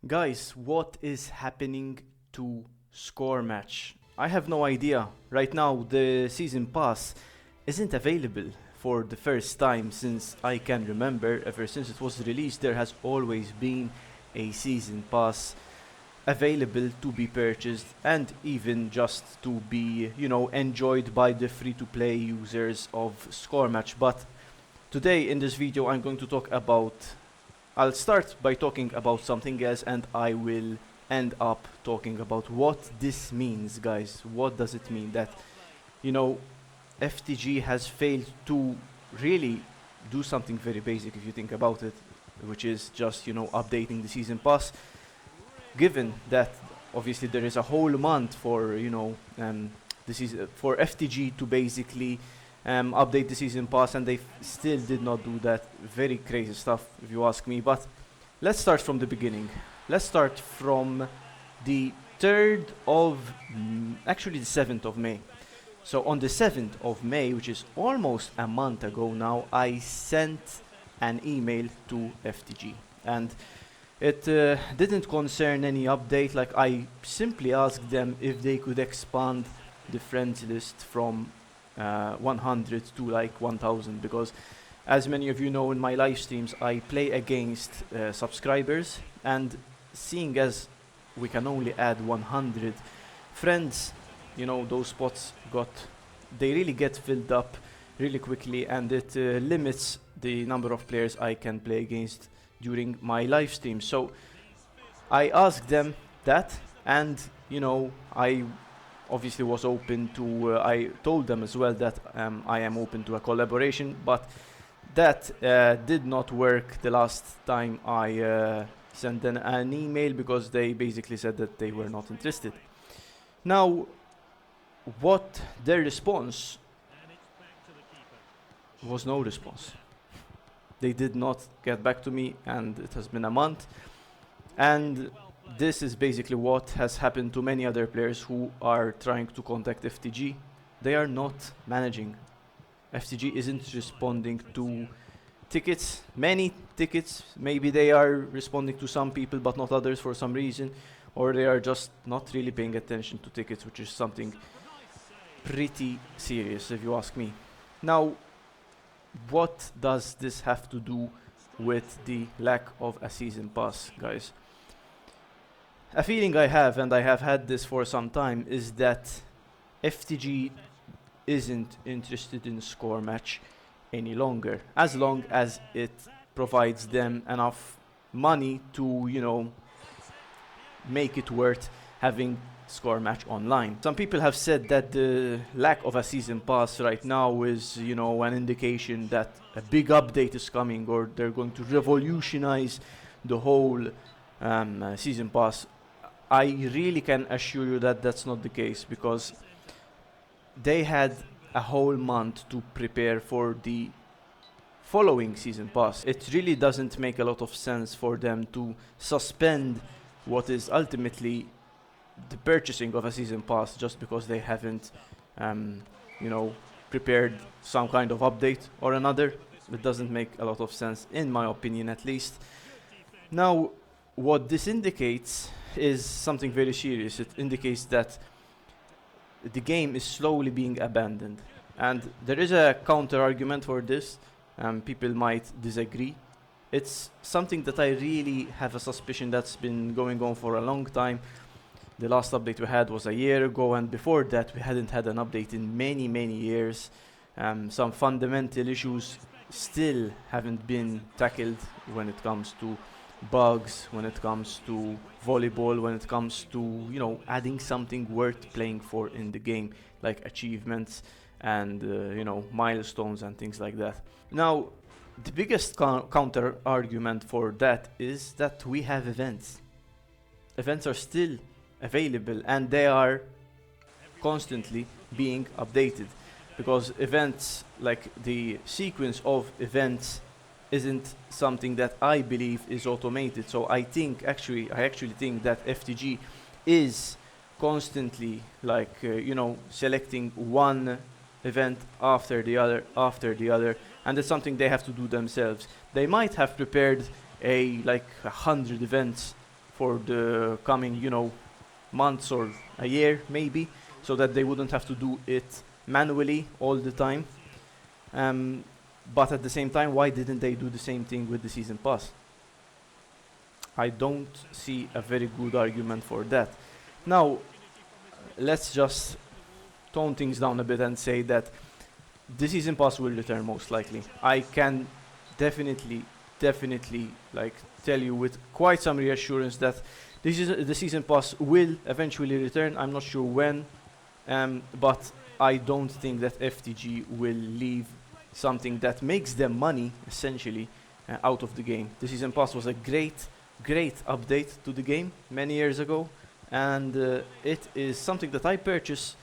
Guys, what is happening to Score Match? I have no idea. Right now, the season pass isn't available for the first time since I can remember. Ever since it was released, there has always been a season pass available to be purchased and even just to be, enjoyed by the free-to-play users of Score Match. But today in this video, I'll start by talking about something else, and I will end up talking about what this means, guys. What does it mean that, FTG has failed to really do something very basic if you think about it, which is just, updating the season pass, given that obviously there is a whole month for, the season, for FTG to basically update the season pass, and they still did not do that. Very crazy stuff if you ask me. But let's start from the beginning. Let's start from the 3rd of actually the 7th of May. So on the 7th of May, which is almost a month ago now, I sent an email to FTG, and it didn't concern any update. Like, I simply asked them if they could expand the friends list from 100 to like 1000, because as many of you know, in my live streams I play against subscribers, and seeing as we can only add 100 friends, those spots they really get filled up really quickly, and it limits the number of players I can play against during my live stream. So I asked them that, and I obviously was open to, I told them as well that I am open to a collaboration, but that did not work the last time I sent them an email, because they basically said that they were not interested. Now, what their response was, no response. They did not get back to me, and it has been a month, and this is basically what has happened to many other players who are trying to contact FTG. They are not managing. FTG isn't responding to tickets, many tickets. Maybe they are responding to some people but not others for some reason, or they are just not really paying attention to tickets, which is something pretty serious if you ask me. Now, what does this have to do with the lack of a season pass, guys? A feeling I have, and I have had this for some time, is that FTG isn't interested in Score Match any longer, as long as it provides them enough money to, make it worth having Score Match online. Some people have said that the lack of a season pass right now is, an indication that a big update is coming, or they're going to revolutionize the whole season pass. I really can assure you that that's not the case, because they had a whole month to prepare for the following season pass. It really doesn't make a lot of sense for them to suspend what is ultimately the purchasing of a season pass just because they haven't, prepared some kind of update or another. It doesn't make a lot of sense, in my opinion at least. Now, what this indicates is something very serious. It indicates that the game is slowly being abandoned, and there is a counter argument for this. People might disagree. It's something that I really have a suspicion that's been going on for a long time. The last update we had was a year ago, and before that we hadn't had an update in many years. Some fundamental issues still haven't been tackled when it comes to bugs, when it comes to volleyball, when it comes to adding something worth playing for in the game, like achievements and milestones and things like that. Now, the biggest counter argument for that is that we have events. Events are still available, and they are constantly being updated, because events, like the sequence of events, isn't something that I believe is automated. So I actually think that FTG is constantly selecting one event after the other, and it's something they have to do themselves. They might have prepared 100 events for the coming, months or a year maybe, so that they wouldn't have to do it manually all the time. Um, but at the same time, why didn't they do the same thing with the season pass? I don't see a very good argument for that. Now, let's just tone things down a bit and say that the season pass will return most likely. I can definitely like tell you with quite some reassurance that the season pass will eventually return. I'm not sure when, but I don't think that FTG will leave something that makes them money essentially out of the game. The season pass was a great update to the game many years ago, and it is something that I purchase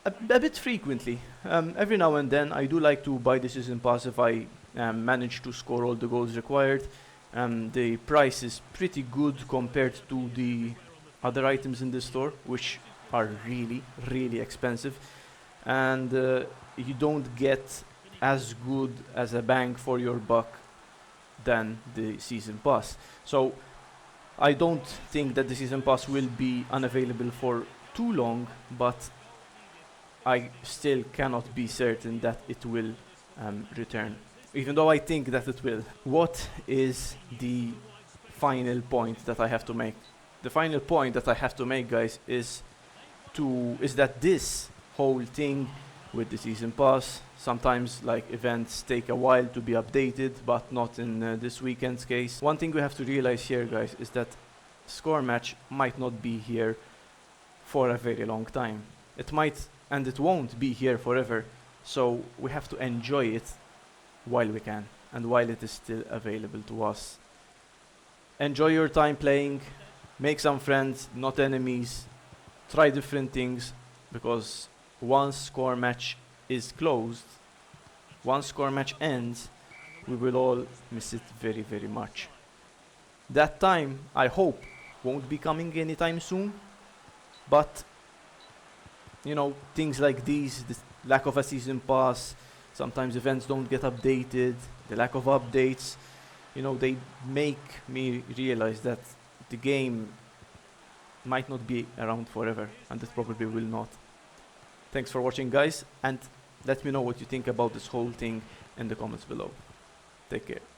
a bit frequently. Every now and then I do like to buy the season pass if I manage to score all the goals required. The price is pretty good compared to the other items in the store, which are really expensive, and you don't get as good as a bang for your buck than the season pass. So I don't think that the season pass will be unavailable for too long, but I still cannot be certain that it will return, even though I think that it will. What is the final point that I have to make? The final point that I have to make, guys, is that this whole thing with the season pass, sometimes like events take a while to be updated, but not in this weekend's case. One thing we have to realize here, guys, is that score match might not be here for a very long time. It might and it won't be here forever, so we have to enjoy it while we can and while it is still available to us. Enjoy your time playing, make some friends, not enemies, try different things, because once score match is closed, once score match ends, we will all miss it very much. That time, I hope, won't be coming anytime soon, but things like these, the lack of a season pass, sometimes events don't get updated, the lack of updates, they make me realize that the game might not be around forever, and it probably will not. Thanks for watching, guys, and let me know what you think about this whole thing in the comments below. Take care.